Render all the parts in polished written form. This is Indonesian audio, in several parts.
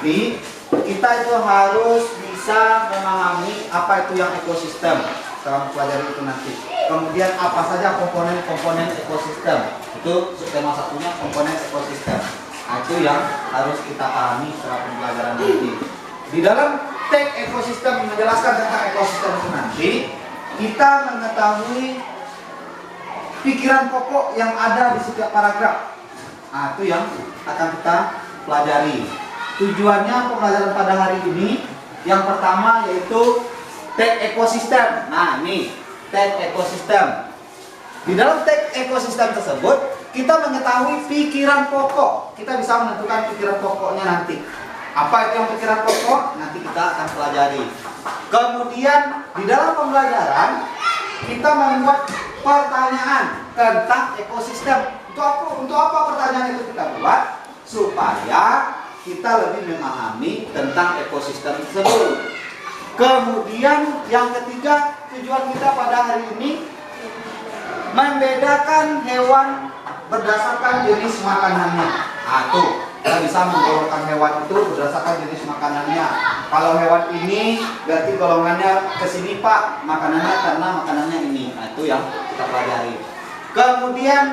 nanti kita itu harus bisa memahami apa itu yang ekosistem dalam pelajari itu nanti. Kemudian apa saja komponen-komponen ekosistem. Itu tema satunya komponen ekosistem. Nah, itu yang harus kita pahami setelah pembelajaran nanti. Di dalam teks ekosistem menjelaskan tentang ekosistem itu nanti, kita mengetahui pikiran pokok yang ada di setiap paragraf. Nah, itu yang akan kita pelajari. Tujuannya pembelajaran pada hari ini yang pertama yaitu teks ekosistem. Nah, ini teks ekosistem. Di dalam teks ekosistem tersebut kita mengetahui pikiran pokok. Kita bisa menentukan pikiran pokoknya nanti. Apa itu yang pikiran pokok? Nanti kita akan pelajari. Kemudian di dalam pembelajaran kita membuat pertanyaan tentang ekosistem. Untuk apa pertanyaan itu kita buat? Supaya kita lebih memahami tentang ekosistem tersebut. Kemudian yang ketiga, tujuan kita pada hari ini membedakan hewan berdasarkan jenis makanannya. Atau kita bisa menggolongkan hewan itu berdasarkan jenis makanannya. Kalau hewan ini berarti golongannya ke sini Pak, makanannya karena makanannya ini. Nah, itu yang kita pelajari. Kemudian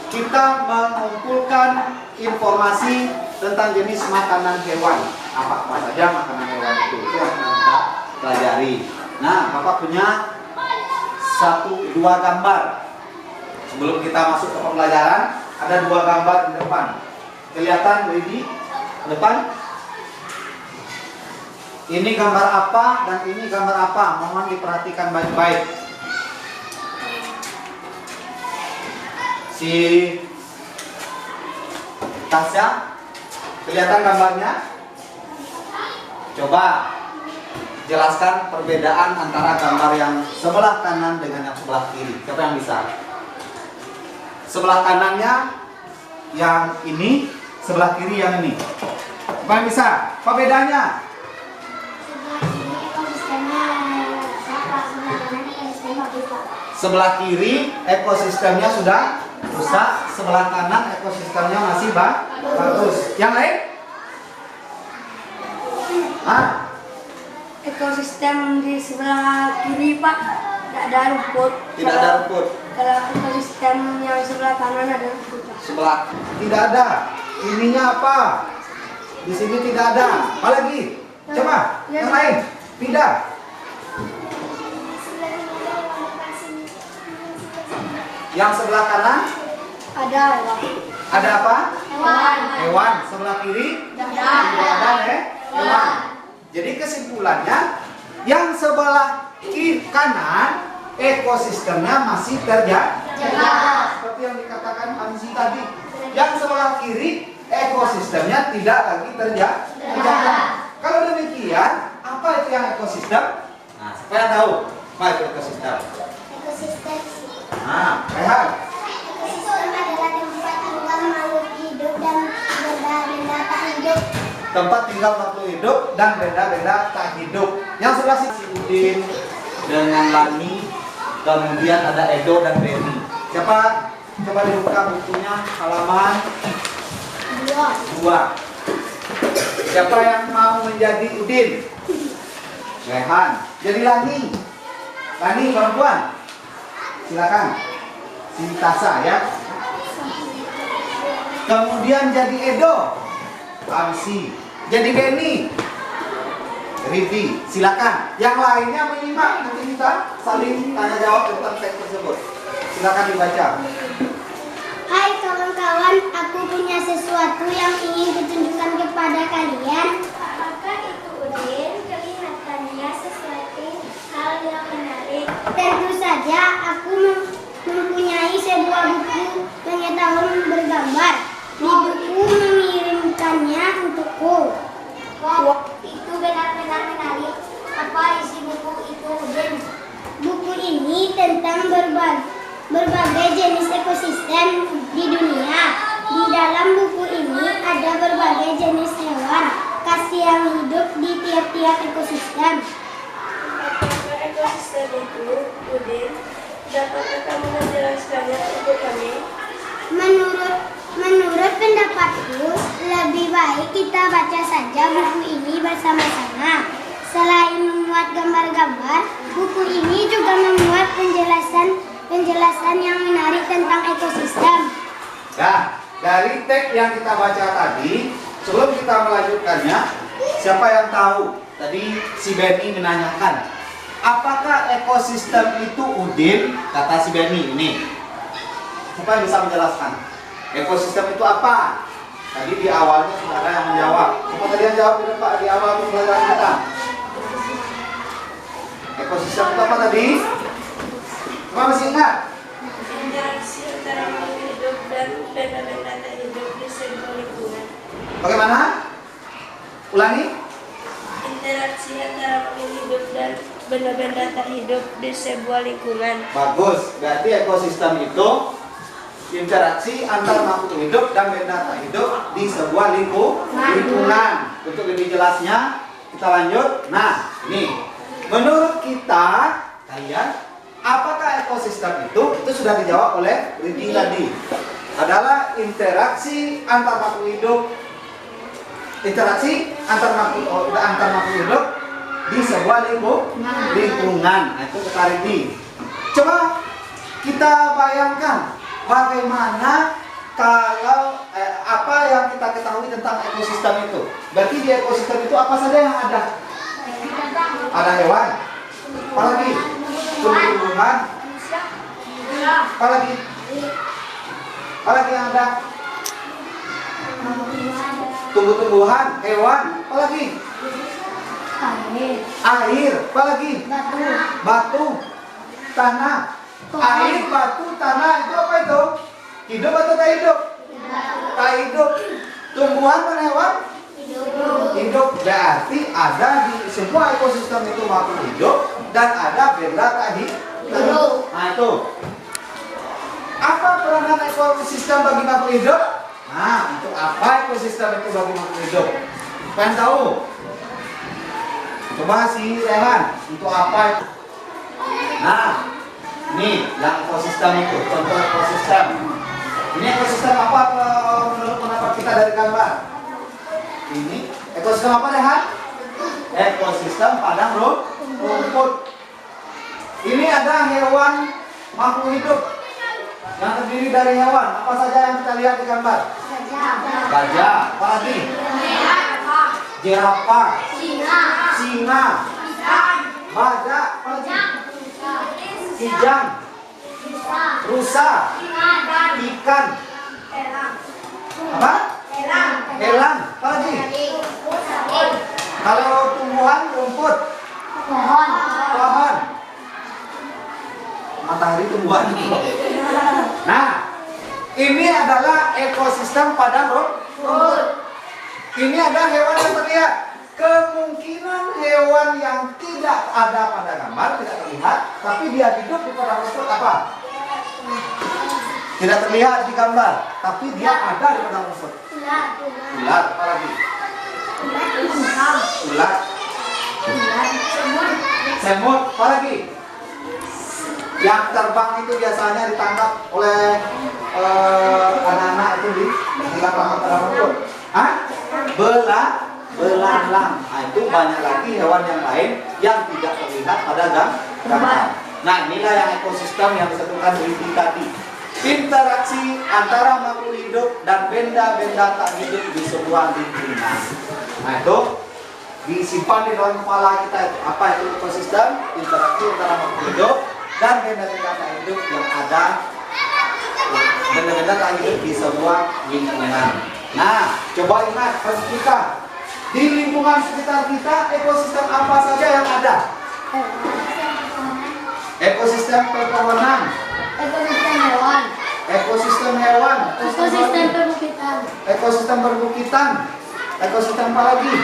kita mengumpulkan informasi tentang jenis makanan hewan. Apa saja makanan hewan itu yang kita pelajari. Nah, Bapak punya 2 gambar. Sebelum kita masuk ke pembelajaran, ada 2 gambar di depan. Kelihatan di depan? Ini gambar apa dan ini gambar apa? Mohon diperhatikan baik-baik. Si Tasya, kelihatan gambarnya? Coba jelaskan perbedaan antara gambar yang sebelah kanan dengan yang sebelah kiri. Siapa yang bisa? Sebelah kanannya yang ini, sebelah kiri yang ini. Siapa yang bisa? Apa bedanya? Sebelah kiri ekosistemnya sudah rusak, sebelah kanan ekosistemnya masih bagus. Yang lain? Ekosistem di sebelah kiri Pak tidak ada rumput. Tidak ada rumput. Kalau ekosistem yang sebelah kanan ada rumput Pak. Sebelah tidak ada. Ininya apa? Di sini tidak ada. Apa lagi? Coba yang lain. Tidak. Yang sebelah kanan Ada Pak. ada apa? Hewan. Hewan. Sebelah kiri tidak ada hewan. Jadi kesimpulannya yang sebelah kiri kanan ekosistemnya masih terjaga. Seperti yang dikatakan Hamzi tadi. Yang sebelah kiri ekosistemnya tidak lagi terjaga. Kalau demikian, apa itu yang ekosistem? Nah, siapa yang tahu apa itu ekosistem? Ekosistem. Nah, Rehan. Ekosistem adalah tempat tinggal makhluk hidup dan benda-benda tak hidup. Tempat tinggal makhluk hidup dan benda-benda tak hidup. Yang sebelah sisi Udin dengan Lani, kemudian ada Edo dan Benny. Siapa? Coba dibuka bukunya halaman 2. Siapa yang mau menjadi Udin? Rehan. Jadi Lani. Lani perempuan. Silakan. Si Tasa ya. Kemudian jadi Edo. Amsi. Jadi Benny. Ridi. Silakan. Yang lainnya menyimak, nanti kita saling tanya jawab tentang teks tersebut. Silakan dibaca. Hai kawan-kawan, aku punya sesuatu yang ingin kutunjukkan kepada kalian. Apakah itu Udin? Kelihatannya sesuatu hal yang menarik. Tentu saja aku mempunyai sebuah buku pengetahuan bergambar. Di buku mengirimkannya untukku. Wow, itu benar-benar menarik. Apa isi buku itu, Udin? Buku ini tentang berbagai jenis ekosistem di dunia. Di dalam buku ini ada berbagai jenis hewan khas yang hidup di tiap-tiap ekosistem. Apakah ekosistem itu, Udin? Dapatkah kamu menjelaskannya untuk kami? Menurut pendapatku, lebih baik kita baca saja buku ini bersama-sama. Selain memuat gambar-gambar, buku ini juga memuat penjelasan yang menarik tentang ekosistem. Nah, dari teks yang kita baca tadi, sebelum kita melanjutkannya, siapa yang tahu? Tadi si Benny menanyakan, apakah ekosistem itu Udin? Kata si Benny ini. Siapa yang bisa menjelaskan? Ekosistem itu apa? Tadi di awalnya sudah ada yang menjawab. Siapa tadi yang jawab di awal pembelajaran kita? Ekosistem itu apa tadi? Siapa masih ingat? Interaksi antara makhluk hidup dan benda-benda tak hidup di sebuah lingkungan. Bagaimana? Ulangi. Interaksi antara makhluk hidup dan benda-benda tak hidup di sebuah lingkungan. Bagus. Berarti ekosistem itu interaksi antara makhluk hidup dan benda tak hidup di sebuah lingkungan. Untuk lebih jelasnya, kita lanjut. Nah, ini. Menurut kita, kalian, apakah ekosistem itu? Itu sudah dijawab oleh Ridi tadi. Adalah interaksi antar makhluk hidup. Interaksi antar makhluk hidup di sebuah lingkungan. Nah, itu kata Ridi. Coba kita bayangkan bagaimana kalau apa yang kita ketahui tentang ekosistem itu. Berarti di ekosistem itu apa saja yang ada? Ada hewan, apalagi tumbuh-tumbuhan, apalagi yang ada tumbuh-tumbuhan, hewan, apalagi air, apalagi batu, tanah. Air, batu, tanah itu apa itu? Hidup atau tak hidup? Tak hidup. Tumbuhan dan hewan? Hidup. Berarti ada di semua ekosistem itu makhluk hidup dan ada benda tak hidup. Nah itu. Apa peranan ekosistem bagi makhluk hidup? Nah, untuk apa ekosistem itu bagi makhluk hidup? Pengen tahu? Coba si Rehan, untuk apa itu? Nah, ini yang ekosistem itu, contoh ekosistem. Ini ekosistem apa menurut pendapat kita dari gambar? Ini ekosistem apa Rehan? Ekosistem padang rumput. Ini ada hewan makhluk hidup yang terdiri dari hewan. Apa saja yang kita lihat di gambar? Gajah, apa lagi? Jerapah, singa, badak, apa lagi? Kijang, rusa, ikan, apa? Elang, apa lagi? Kalau tumbuhan rumput, pohon, matahari tumbuhan. Nah, ini adalah ekosistem padang rumput. Ini ada hewan yang terlihat. Kemungkinan hewan yang tidak ada pada gambar, tidak terlihat, tapi dia hidup di padang rumput apa? Tidak terlihat di gambar, tapi dia ada di padang rumput. Ular, apa lagi? Ular. Semut, apa lagi? Yang terbang itu biasanya ditangkap oleh anak-anak itu di lapangan padang rumput. Belalang. Nah, itu banyak lagi hewan yang lain yang tidak terlihat pada gambar. Nah, inilah yang ekosistem yang disebutkan Ridi tadi. Interaksi antara makhluk hidup dan benda-benda tak hidup di sebuah lingkungan. Nah, itu disimpan di dalam kepala kita itu. Apa itu ekosistem? Interaksi antara makhluk hidup dan benda-benda tak hidup yang ada, benda-benda tak hidup di sebuah lingkungan. Nah, coba ingat kita di lingkungan sekitar kita, ekosistem apa saja yang ada? Ekosistem pepohonan, Ekosistem hewan, Ekosistem perbukitan. ekosistem perbukitan, ekosistem apa lagi?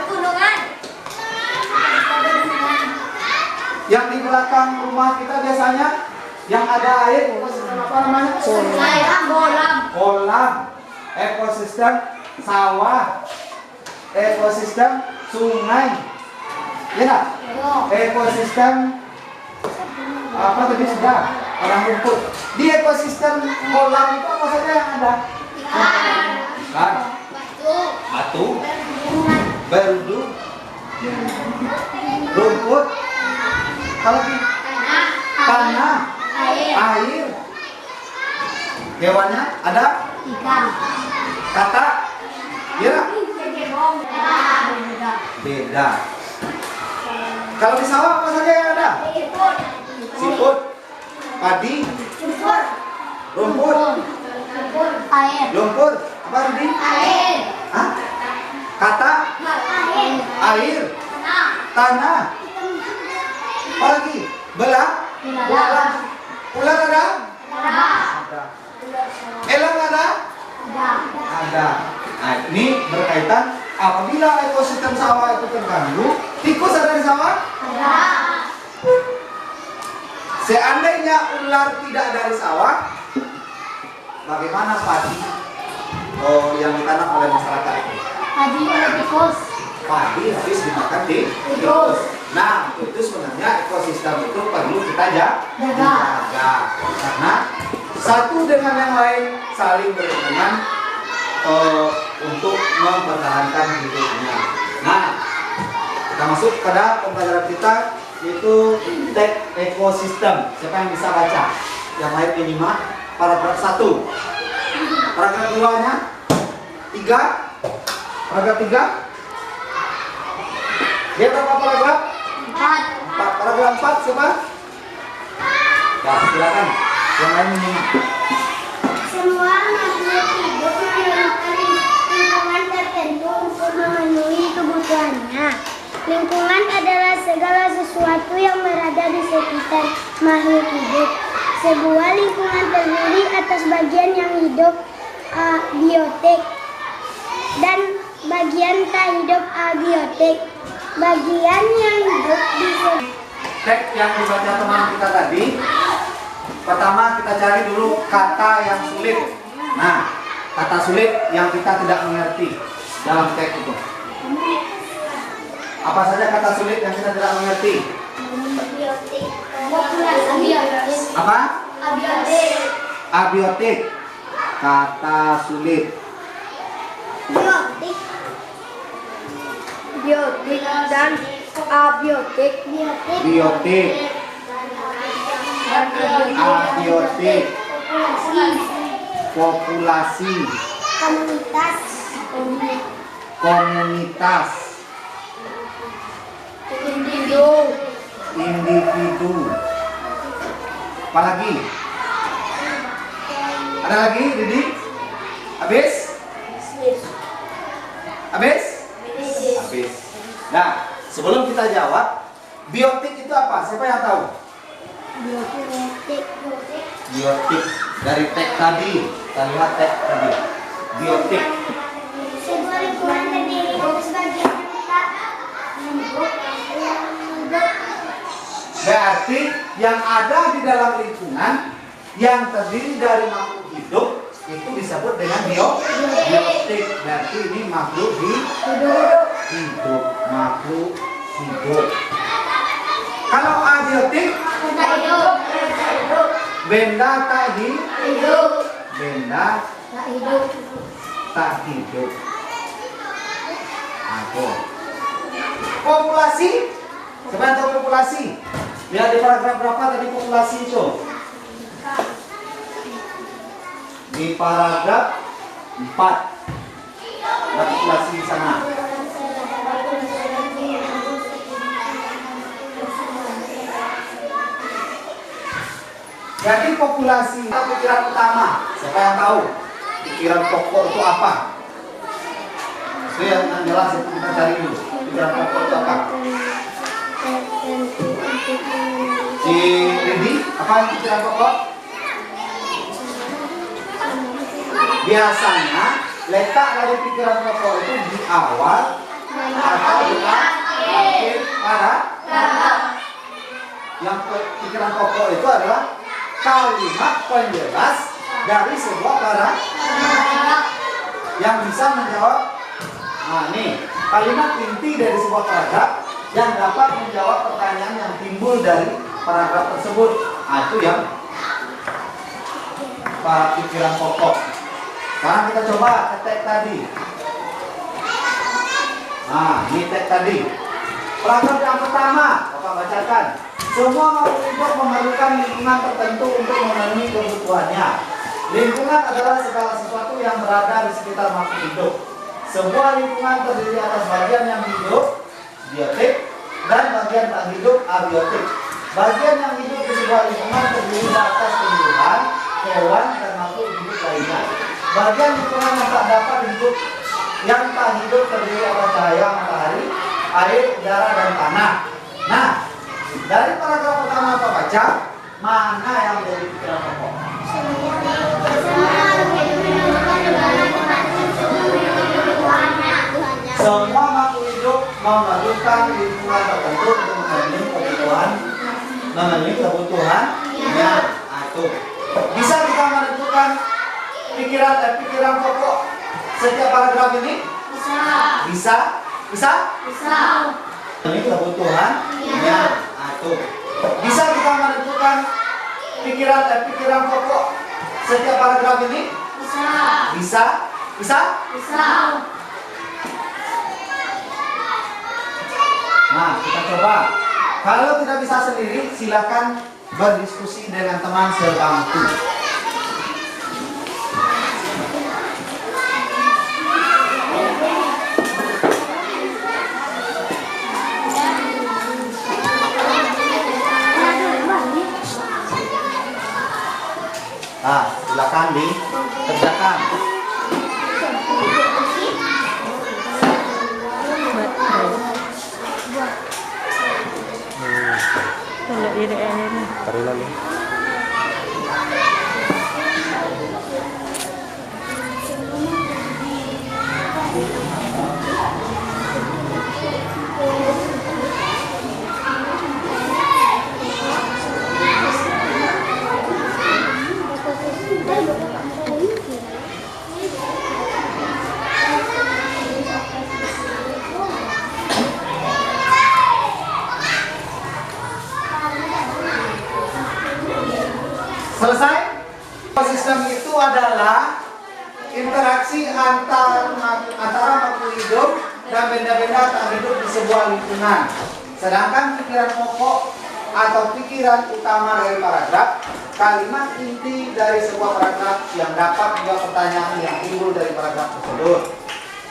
pegunungan, Yang di belakang rumah kita biasanya yang ada air, ekosistem apa namanya? Kolam, ekosistem sawah, ekosistem sungai, ya, ekosistem apa tadi sudah padang rumput. Di ekosistem kolam itu apa saja yang ada? Bukan. Batu. Berdu. Rumput. Apa lagi? Tanah. Air. Hewannya ada? Kata? Ya. Beda. Kalau di sawah apa saja yang ada? Siput. Padi. Rumput. Lumpur. Apa tadi? Hah? Kata? Air. Tanah. Apa lagi? Belah. Ular ada? Ada. Elang ada? Ada. Nah, ini berkaitan apabila ekosistem sawah itu terganggu, tikus ada di sawah? Seandainya ular tidak ada di sawah, bagaimana padi yang ditanam oleh masyarakat itu? Padi habis dimakan di tikus. Nah, itu sebenarnya ekosistem itu perlu kita jaga karena satu dengan yang lain saling berhubungan untuk mempertahankan hidupnya. Nah, kita masuk pada pembelajaran kita yaitu teks ekosistem. Siapa yang bisa baca? Yang lain minimal paragraf 1. Paragraf 2-nya 3. Paragraf 3. Dia berapa paragraf? 4. Paragraf 4 siapa? Ya, silakan. Yang lain minimal. Semua makhluk hidup memerlukan lingkungan tertentu untuk memenuhi kebutuhannya. Lingkungan adalah segala sesuatu yang berada di sekitar makhluk hidup. Sebuah lingkungan terdiri atas bagian yang hidup abiotik dan bagian tak hidup abiotik. Bagian yang hidup di Teks yang dibaca teman kita tadi, pertama kita cari dulu kata yang sulit. Nah, kata sulit yang kita tidak mengerti dalam teks itu. Apa saja kata sulit yang kita tidak mengerti? Apa? Abiotik. Kata sulit. Biotik dan abiotik. Biotik. Abiotik. Populasi. Komunitas. Individu. Apa lagi? Ada lagi, Didi? Habis? Habis? Habis. Nah, sebelum kita jawab, biotik itu apa? Siapa yang tahu? Biotik dari teks tadi. Kita lihat teks tadi. Biotik. sebuah lingkungan terdiri atas bagian yang tak hidup. Berarti yang ada di dalam lingkungan yang terdiri dari makhluk hidup itu disebut dengan biotik. Berarti ini makhluk hidup. Makhluk hidup. Kalau abiotik, benda tak hidup. Benda tak hidup. Aku. Populasi. Siapa yang tahu populasi? Lihat di paragraf berapa tadi populasi itu? Di paragraf 4. Ada populasi di sana. Jadi populasi itu pikiran utama. Siapa yang tahu? Pikiran pokok itu apa? Itu yang jelas kita cari dulu. Pikiran pokok itu apa? Si Didi, apa yang pikiran pokok? Biasanya letak dari pikiran pokok itu di awal atau di akhir paragraf. Yang pikiran pokok itu adalah kalimat penjelas dari sebuah paragraf yang bisa menjawab. Nah, nih kalimat inti dari sebuah paragraf yang dapat menjawab pertanyaan yang timbul dari paragraf tersebut. Nah, itu yang pikiran pokok. Sekarang kita coba ke teks tadi. Nah, ini teks tadi. Paragraf yang pertama, Bapak bacakan. Semua makhluk hidup memerlukan lingkungan tertentu untuk memenuhi kebutuhannya. Lingkungan adalah segala sesuatu yang berada di sekitar makhluk hidup. Sebuah lingkungan terdiri atas bagian yang hidup, biotik, dan bagian tak hidup, abiotik. Bagian yang hidup di sebuah lingkungan terdiri atas tumbuhan, hewan, dan makhluk hidup lainnya. Bagian lingkungan yang tak dapat hidup, yang tak hidup terdiri atas cahaya matahari, air, udara, dan tanah. Nah, dari paragraf pertama apa baca? Mana yang menjadi pikiran pokok? Semua makhluk hidup memerlukan lingkungan tertentu untuk memenuhi kebutuhannya. Itu bisa kita menentukan pikiran pokok setiap paragraf ini? Bisa. Memenuhi kebutuhannya. Itu bisa kita menentukan pikiran pokok setiap paragraf ini? Bisa. Nah, kita coba. Kalau tidak bisa sendiri, silakan berdiskusi dengan teman sebangku. Nah, silakan dikerjakan. Kalau ini Karilan ya. Selesai? Ekosistem itu adalah interaksi antara makhluk hidup dan benda-benda tak hidup di sebuah lingkungan. Sedangkan pikiran pokok atau pikiran utama dari paragraf, kalimat inti dari sebuah paragraf yang dapat menjawab pertanyaan yang timbul dari paragraf tersebut.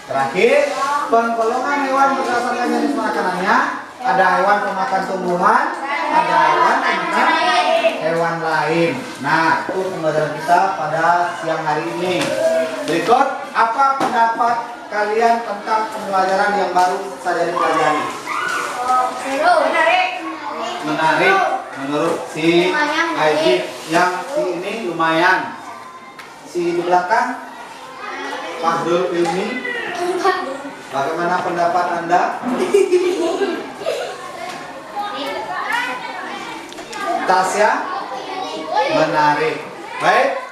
Terakhir, penggolongan hewan berdasarkan jenis makanannya. Ada hewan pemakan tumbuhan, ada hewan pemakan hewan lain. Nah, itu pembelajaran kita pada siang hari ini. Berikut, apa pendapat kalian tentang pembelajaran yang baru saja dipelajari? Menarik menurut si Aijib. Yang si ini lumayan. Si di belakang Fahdul Ilmi, bagaimana pendapat Anda? Tasya, menarik. Baik.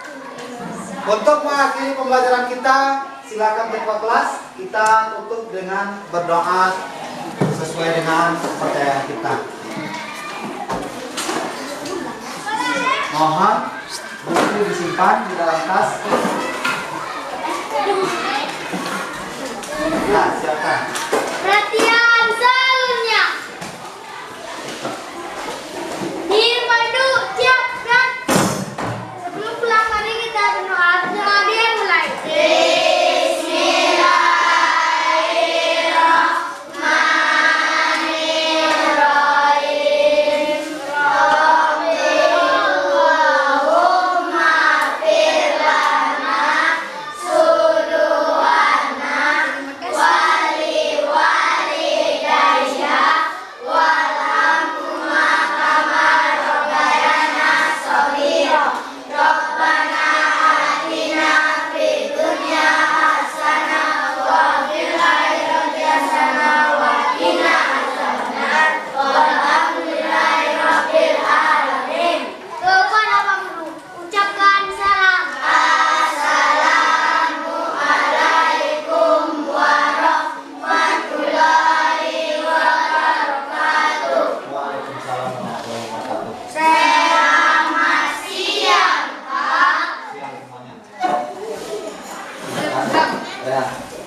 Untuk mengakhiri pembelajaran kita, silakan ketua kelas kita tutup dengan berdoa sesuai dengan kepercayaan kita. Mohon buku disimpan di dalam tas. Nah, silakan. Perhatian seluruhnya. Dipandu siap dan sebelum pulang mari kita berdoa. Dia mulai. Ya.